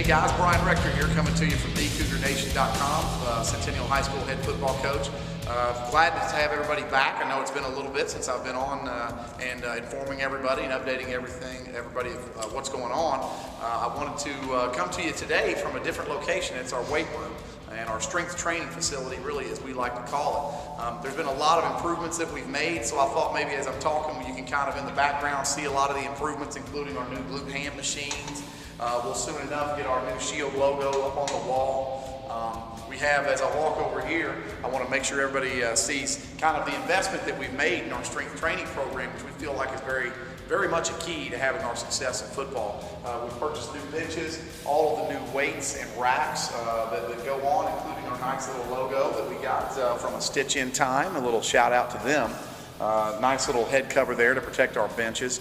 Hey guys, Brian Rector here, coming to you from thecougernation.com, Centennial High School head football coach. Glad to have everybody back. I know it's been a little bit since I've been on and informing everybody and updating everybody of what's going on. I wanted to come to you today from a different location. It's our weight room and our strength training facility, really, as we like to call it. There's been a lot of improvements that we've made, so I thought maybe as I'm talking, you can kind of in the background see a lot of the improvements, including our new glute ham machines. We'll soon enough get our new Shield logo up on the wall. We have, as I walk over here, I want to make sure everybody sees kind of the investment that we've made in our strength training program, which we feel like is very much a key to having our success in football. We've purchased new benches, all of the new weights and racks that go on, including our nice little logo that we got from a Stitch in Time. A little shout out to them. Nice little head cover there to protect our benches.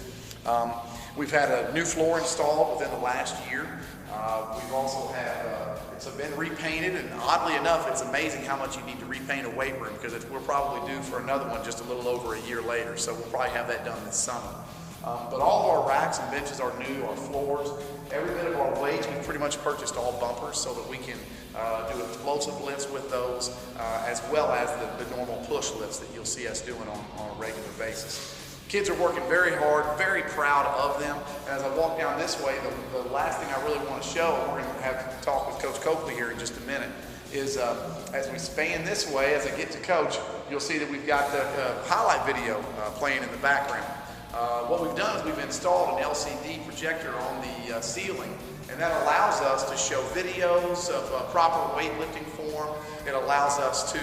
We've had a new floor installed within the last year. We've also had, it's been repainted, and oddly enough, it's amazing how much you need to repaint a weight room, because we're probably due for another one just a little over a year later, so we'll probably have that done this summer. But all of our racks and benches are new, our floors, every bit of our weights, we've pretty much purchased all bumpers so that we can do explosive lifts with those, as well as the normal push lifts that you'll see us doing on a regular basis. Kids are working very hard, very proud of them. As I walk down this way, the last thing I really want to show, and we're going to have to talk with Coach Copley here in just a minute, is as we span this way, as I get to Coach, you'll see that we've got the highlight video playing in the background. What we've done is we've installed an LCD projector on the ceiling, and that allows us to show videos of proper weightlifting form. It allows us to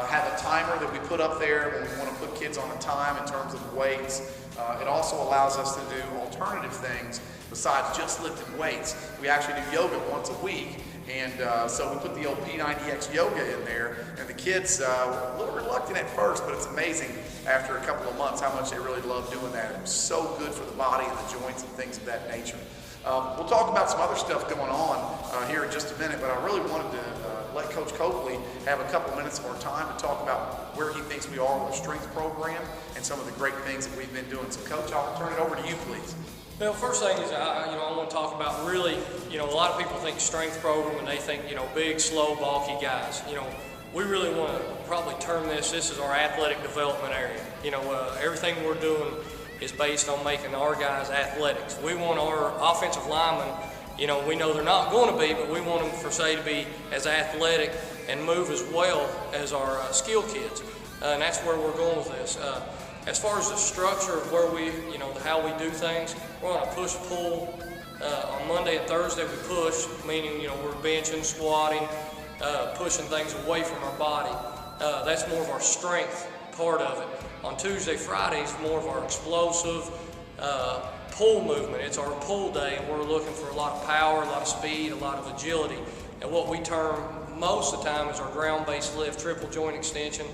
have a timer that we put up there when we want to put kids on a time in terms of weights. It also allows us to do alternative things besides just lifting weights. We actually do yoga once a week, and so we put the old P90X yoga in there, and the kids were a little reluctant at first, but it's amazing after a couple of months how much they really love doing that. It was so good for the body and the joints and things of that nature. We'll talk about some other stuff going on here in just a minute, but I really wanted to let Coach Copley have a couple minutes of our time to talk about where he thinks we are with our strength program and some of the great things that we've been doing. So Coach, I'll turn it over to you, please. Well, first thing is, I want to talk about really, a lot of people think strength program and they think, big, slow, bulky guys. We really want to probably term this is our athletic development area. Everything we're doing is based on making our guys athletics. We want our offensive linemen, we know they're not going to be, but we want them, for say, to be as athletic and move as well as our skill kids. And that's where we're going with this. As far as the structure of where we, how we do things, we're on a push-pull. On Monday and Thursday we push, meaning, we're benching, squatting, pushing things away from our body. That's more of our strength part of it. On Tuesday, Fridays, more of our explosive pull movement. It's our pull day, and we're looking for a lot of power, a lot of speed, a lot of agility. And what we term most of the time is our ground-based lift, triple joint extension,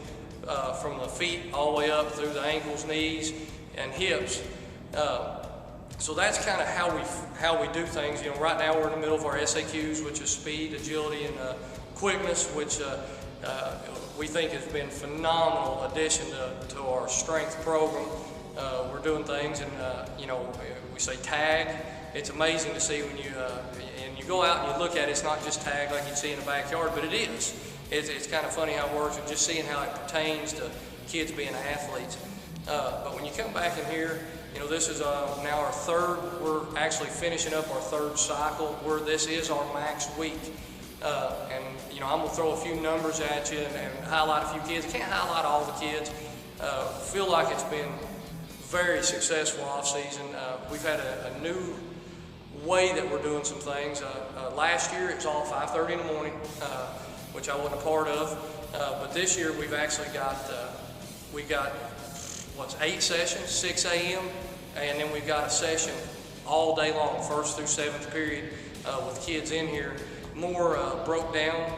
from the feet all the way up through the ankles, knees, and hips. So that's kind of how we do things. Right now we're in the middle of our SAQs, which is speed, agility, and quickness, which we think has been phenomenal addition to our strength program. We're doing things, and we say tag. It's amazing to see when you go out and you look at it. It's not just tag like you'd see in the backyard, but it is. It's kind of funny how it works, and just seeing how it pertains to kids being athletes. But when you come back in here, this is now our third. We're actually finishing up our third cycle where this is our max week. And I'm gonna throw a few numbers at you and highlight a few kids. I can't highlight all the kids. Feel like it's been very successful off season. We've had a new way that we're doing some things. Last year it was all 5:30 in the morning, which I wasn't a part of. But this year we've actually got we got 8 sessions, 6 a.m. and then we've got a session all day long, 1st through 7th period, with kids in here. More broke down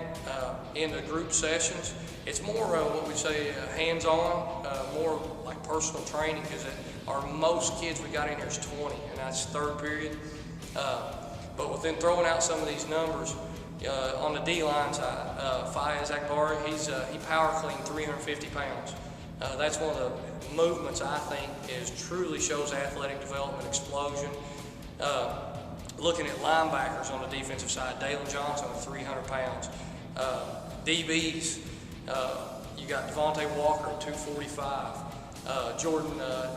into group sessions. It's more what we say hands-on, more like personal training, because our most kids we got in here is 20, and that's 3rd period. But within throwing out some of these numbers, on the D-line side, Fayez Akbari, he power cleaned 350 pounds. That's one of the movements I think truly shows athletic development, explosion. Looking at linebackers on the defensive side, Dalen Johnson, 300 pounds. DBs, you got Devontae Walker at 245. Jordan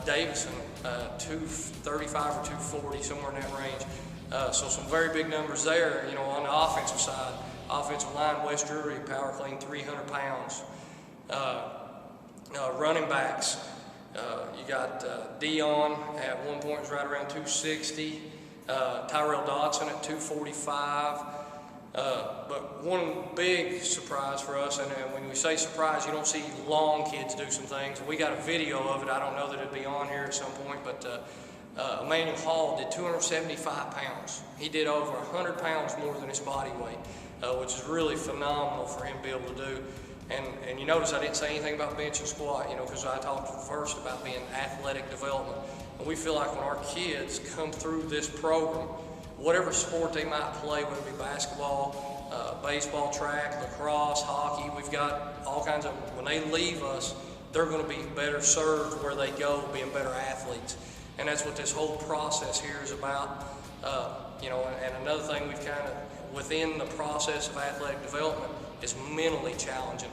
Davison, 235 or 240, somewhere in that range. So some very big numbers there. You know, on the offensive side, offensive line, Wes Drury, power clean, 300 pounds. Running backs, you got Dion at one point was right around 260. Tyrell Dodson at 245. But one big surprise for us, and when we say surprise, you don't see long kids do some things. We got a video of it. I don't know that it'd be on here at some point, but Emmanuel Hall did 275 pounds. He did over 100 pounds more than his body weight, which is really phenomenal for him to be able to do. And you notice I didn't say anything about bench and squat, you know, because I talked first about being athletic development. And we feel like when our kids come through this program, whatever sport they might play, whether it be basketball, baseball, track, lacrosse, hockey, we've got all kinds of, when they leave us, they're going to be better served where they go, being better athletes. And that's what this whole process here is about. You know, and another thing we've kind of, within the process of athletic development, is mentally challenging.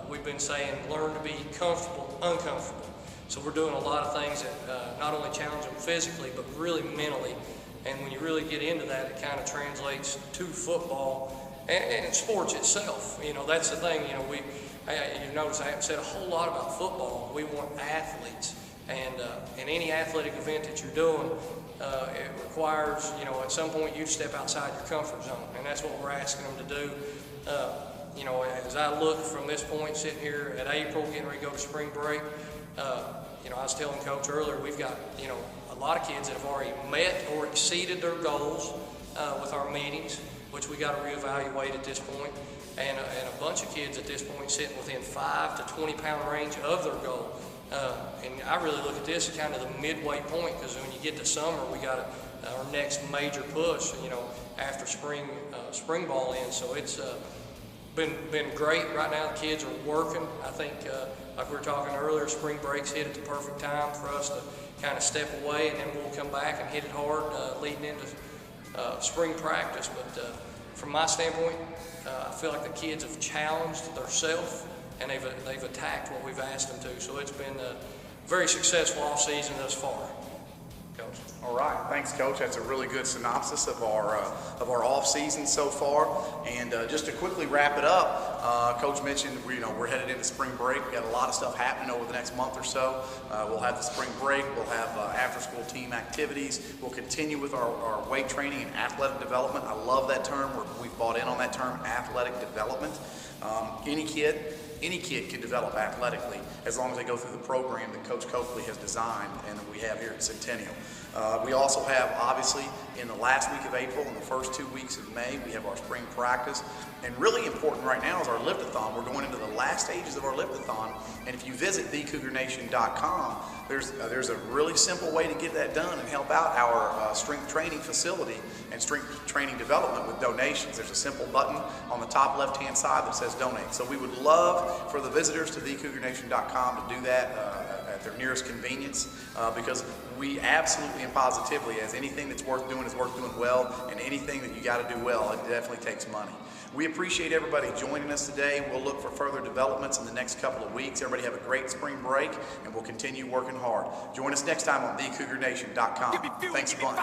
We've been saying learn to be comfortable, uncomfortable. So we're doing a lot of things that not only challenge them physically, but really mentally. And when you really get into that, it kind of translates to football and sports itself. You know, that's the thing. You know, you notice I haven't said a whole lot about football. We want athletes, and in any athletic event that you're doing, it requires, you know, at some point you to step outside your comfort zone, and that's what we're asking them to do. You know, as I look from this point, sitting here at April, getting ready to go to spring break, you know, I was telling Coach earlier, we've got, you know, a lot of kids that have already met or exceeded their goals with our meetings, which we got to reevaluate at this point, and a bunch of kids at this point sitting within 5 to 20 pound range of their goal. And I really look at this as kind of the midway point, because when you get to summer, we got our next major push, you know, after spring ball ends. So it's been great. Right now the kids are working. I think, like we were talking earlier, spring breaks hit at the perfect time for us to kind of step away, and then we'll come back and hit it hard leading into spring practice. But from my standpoint, I feel like the kids have challenged themselves, and they've attacked what we've asked them to. So it's been a very successful off season thus far. Coach. All right, thanks, Coach. That's a really good synopsis of our off season so far. And just to quickly wrap it up, Coach mentioned we're headed into spring break. We got a lot of stuff happening over the next month or so. We'll have the spring break. We'll have after-school team activities. We'll continue with our weight training and athletic development. I love that term. We've bought in on that term, athletic development. Any kid can develop athletically as long as they go through the program that Coach Copley has designed and that we have here at Centennial. We also have, obviously, in the last week of April and the first 2 weeks of May, we have our spring practice. And really important right now is our lift-a-thon. We're going into the last stages of our lift-a-thon. And if you visit thecougarnation.com, there's a really simple way to get that done and help out our strength training facility and strength training development with donations. There's a simple button on the top left-hand side that says donate. So we would love for the visitors to thecougarnation.com to do that at their nearest convenience, because we absolutely and positively, as anything that's worth doing is worth doing well, and anything that you got to do well, it definitely takes money. We appreciate everybody joining us today. We'll look for further developments in the next couple of weeks. Everybody have a great spring break, and we'll continue working hard. Join us next time on thecougarnation.com. Thanks a bunch.